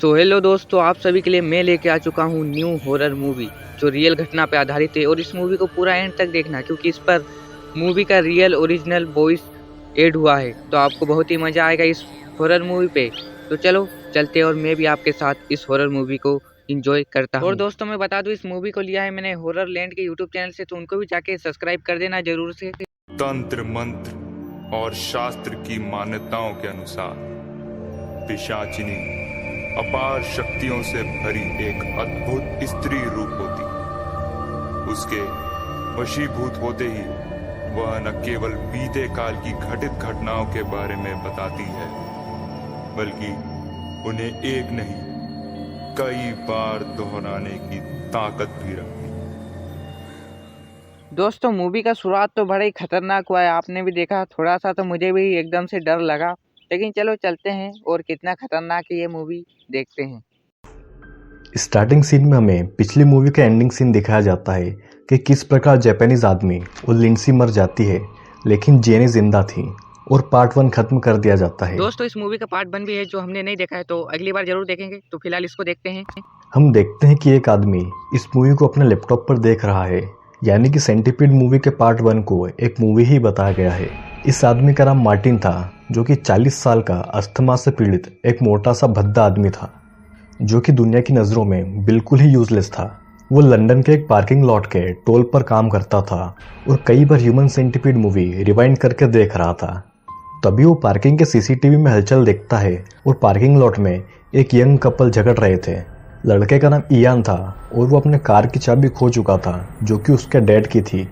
So hello दोस्तों, आप सभी के लिए मैं लेके आ चुका हूँ न्यू हॉरर मूवी जो रियल घटना पे आधारित है। और इस मूवी को पूरा एंड तक देखना क्योंकि इस पर मूवी का रियल ओरिजिनल वॉइस ऐड हुआ है। तो आपको बहुत ही मजा आएगा इस हॉरर मूवी पे। तो चलो चलते हैं और मैं भी आपके साथ इस हॉरर मूवी को इंजॉय करता हूँ। और दोस्तों मैं बता दूं, इस मूवी को लिया है मैंने हॉरर लैंड के यूट्यूब चैनल से, तो उनको भी जाके सब्सक्राइब कर देना जरूर से। तंत्र मंत्र और शास्त्र की मान्यताओं के अनुसार पिशाचिनी अपार शक्तियों से भरी एक अद्भुत स्त्री रूप होती। उसके वशीभूत होते ही वह न केवल बीते काल की घटित घटनाओं के बारे में बताती है, बल्कि उन्हें एक नहीं कई बार दोहराने की ताकत भी रखती। दोस्तों मूवी का शुरुआत तो बड़ा ही खतरनाक हुआ है, आपने भी देखा। थोड़ा सा तो मुझे भी एकदम से डर लगा, लेकिन चलो चलते हैं और कितना खतरनाक है ये मूवी देखते हैं। स्टार्टिंग सीन में हमें पिछली मूवी का एंडिंग सीन दिखाया जाता है कि किस प्रकार जापानीज आदमी और लिंडसी मर जाती है लेकिन जेनी जिंदा थी, और पार्ट 1 खत्म कर दिया जाता है। दोस्तों इस मूवी का पार्ट 1 भी है जो हमने नहीं देखा है, तो अगली बार जरूर देखेंगे। तो फिलहाल इसको देखते हैं। हम देखते हैं कि एक आदमी इस मूवी को अपने लैपटॉप पर देख रहा है, यानी कि सेंटीपीड मूवी के पार्ट 1 को एक मूवी ही बताया गया है। इस आदमी का नाम मार्टिन था, जो कि 40 साल का अस्थमा से पीड़ित एक मोटा सा भद्दा आदमी था, जो कि दुनिया की नज़रों में बिल्कुल ही यूजलेस था। वो लंदन के एक पार्किंग लॉट के टोल पर काम करता था और कई बार ह्यूमन सेंटीपीड मूवी रिवाइंड करके देख रहा था। तभी वो पार्किंग के सीसीटीवी में हलचल देखता है और पार्किंग लॉट में एक यंग कपल झगड़ रहे थे। लड़के का नाम इयान था और वो अपने कार की चाबी खो चुका था, जो कि उसके डैड की थी।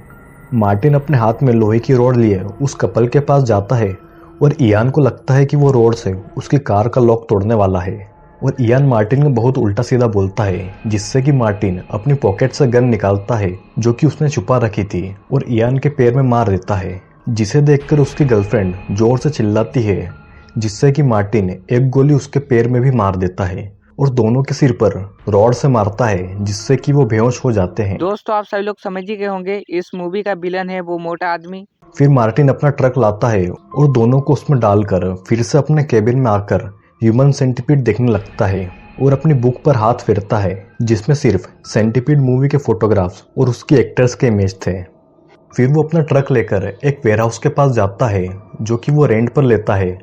मार्टिन अपने हाथ में लोहे की रॉड लिए उस कपल के पास जाता है और इयान को लगता है कि वो रॉड से उसकी कार का लॉक तोड़ने वाला है। और इयान मार्टिन को बहुत उल्टा सीधा बोलता है, जिससे कि मार्टिन अपनी पॉकेट से गन निकालता है जो कि उसने छुपा रखी थी और इयान के पैर में मार देता है, जिसे देखकर उसकी गर्लफ्रेंड जोर से चिल्लाती है, जिससे कि मार्टिन एक गोली उसके पैर में भी मार देता है और दोनों के सिर पर रॉड से मारता है, जिससे कि वो बेहोश हो जाते हैं। दोस्तों आप सभी लोग समझ ही गए होंगे, इस मूवी का विलन है वो मोटा आदमी। फिर मार्टिन अपना ट्रक लाता है और दोनों को उसमें डालकर फिर से अपने केबिन में आकर ह्यूमन सेंटीपीड देखने लगता है और अपनी बुक पर हाथ फेरता है, जिसमें सिर्फ सेंटीपीड मूवी के फोटोग्राफ्स और उसकी एक्टर्स के इमेज थे। फिर वो अपना ट्रक लेकर एक वेयरहाउस के पास जाता है, जो कि वो रेंट पर लेता है।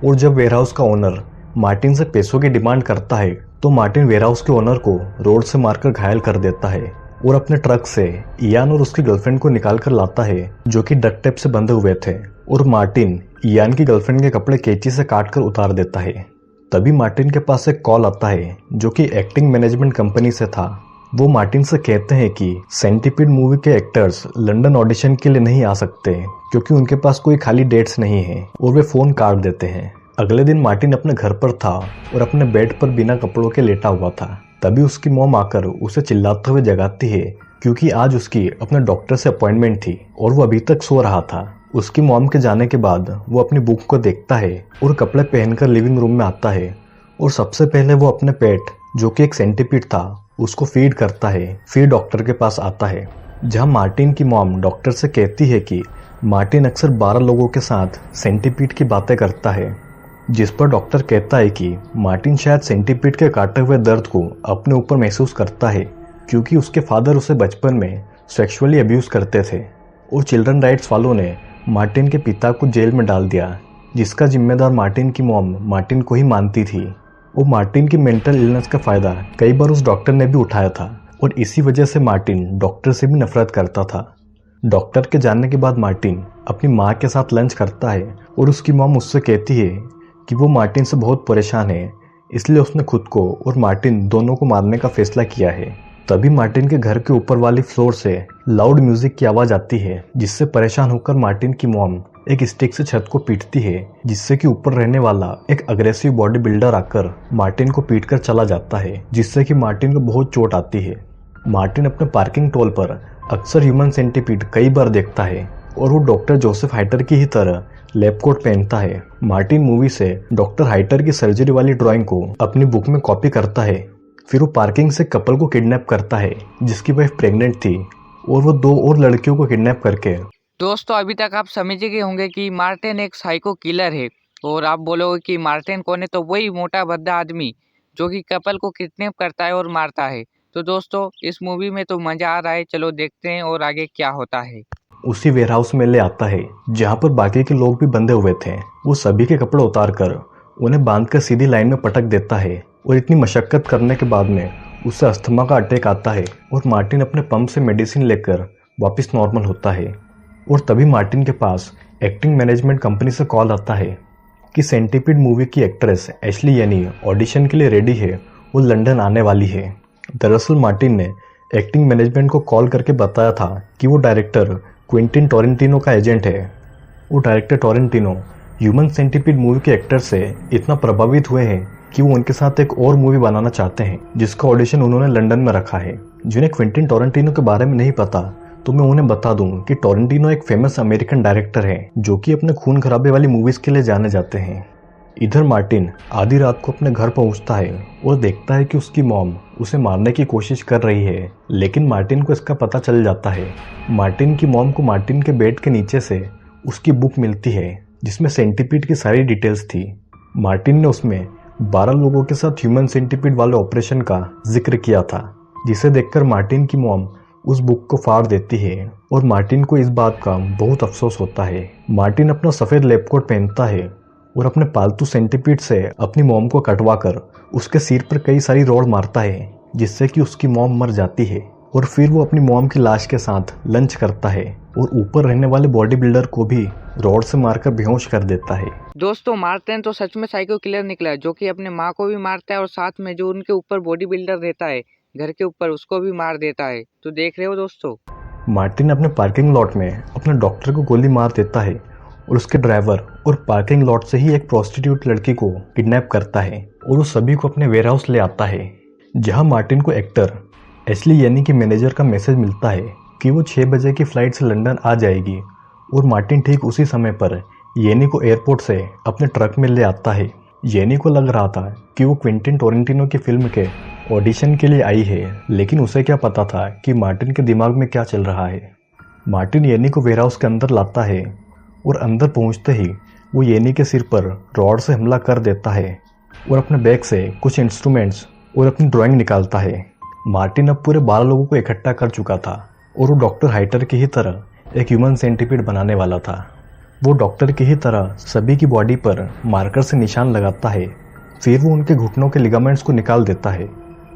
और जब वेयरहाउस का ओनर मार्टिन से पैसों की डिमांड करता है, तो मार्टिन वेयरहाउस के ओनर को रोड से मारकर घायल कर देता है और अपने ट्रक से इयान और उसकी गर्लफ्रेंड को निकाल कर लाता है, जो कि डक्ट टेप से बंधे हुए थे। और मार्टिन इयान की गर्लफ्रेंड के कपड़े कैंची से काट कर उतार देता है। तभी मार्टिन के पास एक कॉल आता है, जो कि एक्टिंग मैनेजमेंट कंपनी से था। वो मार्टिन से कहते हैं कि सेंटीपीड मूवी के एक्टर्स लंदन ऑडिशन के लिए नहीं आ सकते क्योंकि उनके पास कोई खाली डेट्स नहीं है, और वे फोन काट देते हैं। अगले दिन मार्टिन अपने घर पर था और अपने बेड पर बिना कपड़ों के लेटा हुआ था। तभी उसकी मॉम आकर उसे चिल्लाते हुए जगाती है, क्योंकि आज उसकी अपने डॉक्टर से अपॉइंटमेंट थी और वो अभी तक सो रहा था। उसकी मॉम के जाने के बाद वो अपनी बुक को देखता है और कपड़े पहनकर लिविंग रूम में आता है और सबसे पहले वो अपने पेट, जो कि एक सेंटीपीड था, उसको फीड करता है। फिर डॉक्टर के पास आता है, जहां मार्टिन की मॉम डॉक्टर से कहती है कि मार्टिन अक्सर 12 लोगों के साथ सेंटीपीड की बातें करता है, जिस पर डॉक्टर कहता है कि मार्टिन शायद सेंटीपीड के काटे हुए दर्द को अपने ऊपर महसूस करता है, क्योंकि उसके फादर उसे बचपन में सेक्सुअली अब्यूज करते थे और चिल्ड्रन राइट्स वालों ने मार्टिन के पिता को जेल में डाल दिया, जिसका जिम्मेदार मार्टिन की मॉम मार्टिन को ही मानती थी। और मार्टिन की मेंटल इलनेस का फायदा कई बार उस डॉक्टर ने भी उठाया था और इसी वजह से मार्टिन डॉक्टर से भी नफरत करता था। डॉक्टर के जाने के बाद मार्टिन अपनी माँ के साथ लंच करता है और उसकी मॉम उससे कहती है कि वो मार्टिन से बहुत परेशान है, इसलिए उसने खुद को और मार्टिन दोनों को मारने का फैसला किया है। तभी मार्टिन के घर के ऊपर वाली फ्लोर से लाउड म्यूजिक की आवाज आती है, जिससे परेशान होकर मार्टिन की मॉम एक स्टिक से छत को पीटती है, जिससे कि ऊपर रहने वाला एक अग्रेसिव बॉडी बिल्डर आकर मार्टिन को पीटकर चला जाता है, जिससे कि मार्टिन को बहुत चोट आती है। मार्टिन अपने पार्किंग टोल पर अक्सर ह्यूमन सेंटीपीड कई बार देखता है और वो डॉक्टर जोसेफ हाइटर की ही तरह लैब कोट पहनता है। मार्टिन मूवी से डॉक्टर हाइटर की सर्जरी वाली ड्राइंग को अपनी बुक में कॉपी करता है। फिर वो पार्किंग से कपल को किडनैप करता है, जिसकी वाइफ प्रेग्नेंट थी, और वो 2 और लड़कियों को किडनैप करके। दोस्तों अभी तक आप समझ गए होंगे कि मार्टिन एक साइको किलर है। और आप बोलोगे कि मार्टिन कौन है, तो वही मोटा भद्दा आदमी जो कि कपल को किडनैप करता है और मारता है। तो दोस्तों इस मूवी में तो मज़ा आ रहा है, चलो देखते हैं और आगे क्या होता है। उसी वेयरहाउस में ले आता है जहाँ पर बाकी के लोग भी बंधे हुए थे। वो सभी के कपड़े उतार कर उन्हें बांधकर सीधी लाइन में पटक देता है और इतनी मशक्कत करने के बाद में उसे अस्थमा का अटैक आता है और मार्टिन अपने पंप से मेडिसिन लेकर वापस नॉर्मल होता है। और तभी मार्टिन के पास एक्टिंग मैनेजमेंट कंपनी से कॉल आता है कि सेंटीपीड मूवी की एक्ट्रेस एशली यानी ऑडिशन के लिए रेडी है, वो लंदन आने वाली है। दरअसल मार्टिन ने एक्टिंग मैनेजमेंट को कॉल करके बताया था कि वो डायरेक्टर क्विंटिन टोरेंटिनो का एजेंट है। वो director Tarantino human centipede movie के एक्टर से इतना प्रभावित हुए हैं कि वो उनके साथ एक और मूवी बनाना चाहते हैं जिसका ऑडिशन उन्होंने लंदन में रखा है। जिन्हें क्विंटिन टोरेंटिनो के बारे में नहीं पता तो मैं उन्हें बता दूं कि टोरेंटिनो एक फेमस अमेरिकन डायरेक्टर है जो कि अपने खून खराबे वाली मूवीज के लिए जाने जाते हैं। इधर मार्टिन आधी रात को अपने घर पहुंचता है और देखता है कि उसकी मॉम उसे मारने की कोशिश कर रही है, लेकिन मार्टिन को इसका पता चल जाता है। मार्टिन की मॉम को मार्टिन के बेड के नीचे से उसकी बुक मिलती है जिसमें सेंटीपीड की सारी डिटेल्स थी। मार्टिन ने उसमें 12 लोगों के साथ ह्यूमन सेंटीपीड वाले ऑपरेशन का जिक्र किया था, जिसे देखकर मार्टिन की मॉम उस बुक को फाड़ देती है और मार्टिन को इस बात का बहुत अफसोस होता है। मार्टिन अपना सफ़ेद लैब कोट पहनता है और अपने पालतू सेंटीपीड से अपनी मॉम को कटवाकर उसके सिर पर कई सारी रोड मारता है जिससे कि उसकी मॉम मर जाती है। और फिर वो अपनी मॉम की लाश के साथ लंच करता है और ऊपर रहने वाले बॉडी बिल्डर को भी रोड से मारकर बेहोश कर देता है। दोस्तों मार्टिन तो सच में साइको किलर निकला, जो कि अपने माँ को भी मारता है और साथ में जो उनके ऊपर बॉडी बिल्डर रहता है घर के ऊपर उसको भी मार देता है। तो देख रहे हो दोस्तों, मार्टिन अपने पार्किंग लॉट में अपने डॉक्टर को गोली मार देता है और उसके ड्राइवर और पार्किंग लॉट से ही एक प्रोस्टिट्यूट लड़की को किडनैप करता है और वो सभी को अपने वेयरहाउस ले आता है, जहां मार्टिन को एक्टर एशली यानी कि मैनेजर का मैसेज मिलता है कि वो 6 बजे की फ्लाइट से लंदन आ जाएगी। और मार्टिन ठीक उसी समय पर येनी को एयरपोर्ट से अपने ट्रक में ले आता है। येनी को लग रहा था कि वो क्विंटिन टोरेंटिनो की फिल्म के ऑडिशन के लिए आई है, लेकिन उसे क्या पता था कि मार्टिन के दिमाग में क्या चल रहा है। मार्टिन येनी को वेयरहाउस के अंदर लाता है और अंदर पहुंचते ही वो येनी के सिर पर रॉड से हमला कर देता है और अपने बैग से कुछ इंस्ट्रूमेंट्स और अपनी ड्राइंग निकालता है। मार्टिन अब पूरे 12 लोगों को इकट्ठा कर चुका था और वो डॉक्टर हाइटर की ही तरह एक ह्यूमन सेंटीपीड बनाने वाला था। वो डॉक्टर की ही तरह सभी की बॉडी पर मार्कर से निशान लगाता है, फिर वो उनके घुटनों के लिगामेंट्स को निकाल देता है,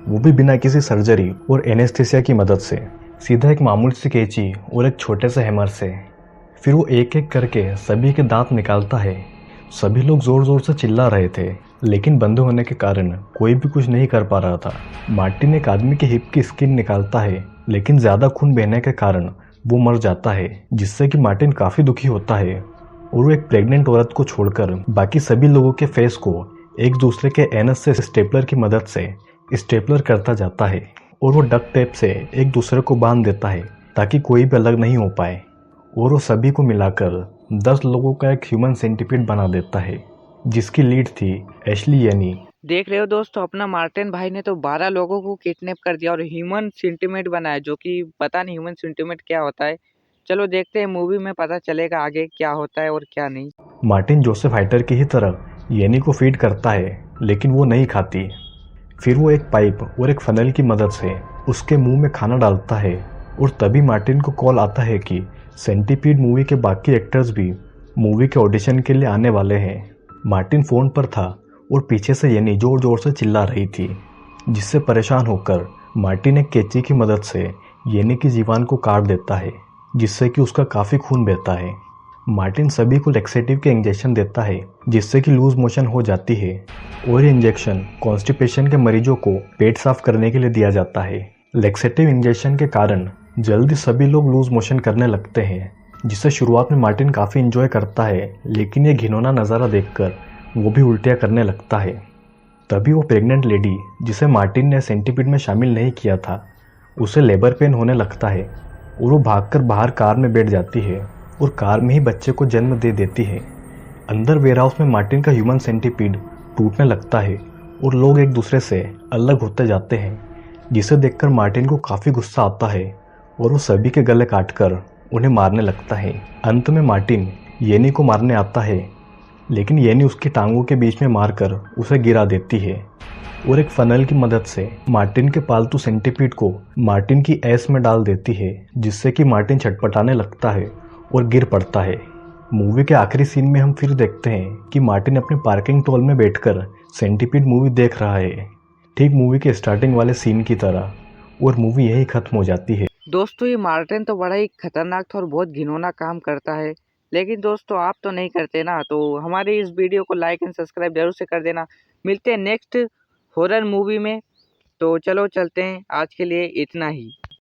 वो भी बिना किसी सर्जरी और एनेस्थीसिया की मदद से, सीधा एक मामूली सी कैंची और एक छोटे से हैमर से। फिर वो एक एक करके सभी के दांत निकालता है। सभी लोग जोर जोर से चिल्ला रहे थे, लेकिन बंद होने के कारण कोई भी कुछ नहीं कर पा रहा था। मार्टिन एक आदमी के हिप की स्किन निकालता है, लेकिन ज्यादा खून बहने के कारण वो मर जाता है, जिससे कि मार्टिन काफी दुखी होता है और वो एक प्रेग्नेंट औरत को छोड़कर बाकी सभी लोगों के फेस को एक दूसरे के एनस से स्टेपलर की मदद से स्टेपलर करता जाता है और वो डक्ट टेप से एक दूसरे को बांध देता है ताकि कोई भी अलग नहीं हो पाए। और वो सभी को मिलाकर 10 लोगों का एक ह्यूमन सेंटीपीड बना देता है, जिसकी लीड थी एशली यानी। देख रहे हो दोस्तों, अपना मार्टिन भाई ने तो 12 लोगों को किडनैप कर दिया और ह्यूमन सेंटीमेट बनाया, जो कि पता नहीं ह्यूमन सेंटीमेट क्या होता है। चलो देखते हैं, मूवी में पता चलेगा आगे क्या होता है और क्या नहीं। मार्टिन जोसेफ हाइटर की ही तरह येनी को फीड करता है, लेकिन वो नहीं खाती। फिर वो एक पाइप और एक फनल की मदद से उसके मुंह में खाना डालता है और तभी मार्टिन को कॉल आता है कि सेंटीपीड मूवी के बाकी एक्टर्स भी मूवी के ऑडिशन के लिए आने वाले हैं। मार्टिन फ़ोन पर था और पीछे से येनी जोर जोर से चिल्ला रही थी, जिससे परेशान होकर मार्टिन एक कैंची की मदद से येनी की जीवान को काट देता है, जिससे कि उसका काफ़ी खून बहता है। मार्टिन सभी को लेक्सेटिव के इंजेक्शन देता है, जिससे कि लूज मोशन हो जाती है और ये इंजेक्शन कॉन्स्टिपेशन के मरीजों को पेट साफ करने के लिए दिया जाता है। लेक्सेटिव इंजेक्शन के कारण जल्दी सभी लोग लूज मोशन करने लगते हैं, जिसे शुरुआत में मार्टिन काफ़ी इंजॉय करता है, लेकिन ये घिनौना नज़ारा देखकर वो भी उल्टियाँ करने लगता है। तभी वो प्रेग्नेंट लेडी, जिसे मार्टिन ने सेंटीपीड में शामिल नहीं किया था, उसे लेबर पेन होने लगता है और वो भागकर बाहर कार में बैठ जाती है और कार में ही बच्चे को जन्म दे देती है। अंदर वेयरहाउस में मार्टिन का ह्यूमन सेंटीपीड टूटने लगता है और लोग एक दूसरे से अलग होते जाते हैं, जिसे देखकर मार्टिन को काफ़ी गुस्सा आता है और वो सभी के गले काटकर उन्हें मारने लगता है। अंत में मार्टिन येनी को मारने आता है लेकिन येनी उसकी टांगों के बीच में मारकर उसे गिरा देती है और एक फनल की मदद से मार्टिन के पालतू सेंटीपीड को मार्टिन की ऐश में डाल देती है, जिससे कि मार्टिन छटपटाने लगता है और गिर पड़ता है। मूवी के आखिरी सीन में हम फिर देखते हैं कि मार्टिन अपने पार्किंग टॉल में बैठकर सेंटीपीड मूवी देख रहा है, ठीक मूवी के स्टार्टिंग वाले सीन की तरह, और मूवी यही खत्म हो जाती है। दोस्तों ये मार्टिन तो बड़ा ही खतरनाक था और बहुत घिनौना काम करता है, लेकिन दोस्तों आप तो नहीं करते ना, तो हमारे इस वीडियो को लाइक एंड सब्सक्राइब जरूर से कर देना। मिलते हैं नेक्स्ट हॉरर मूवी में, तो चलो चलते हैं, आज के लिए इतना ही।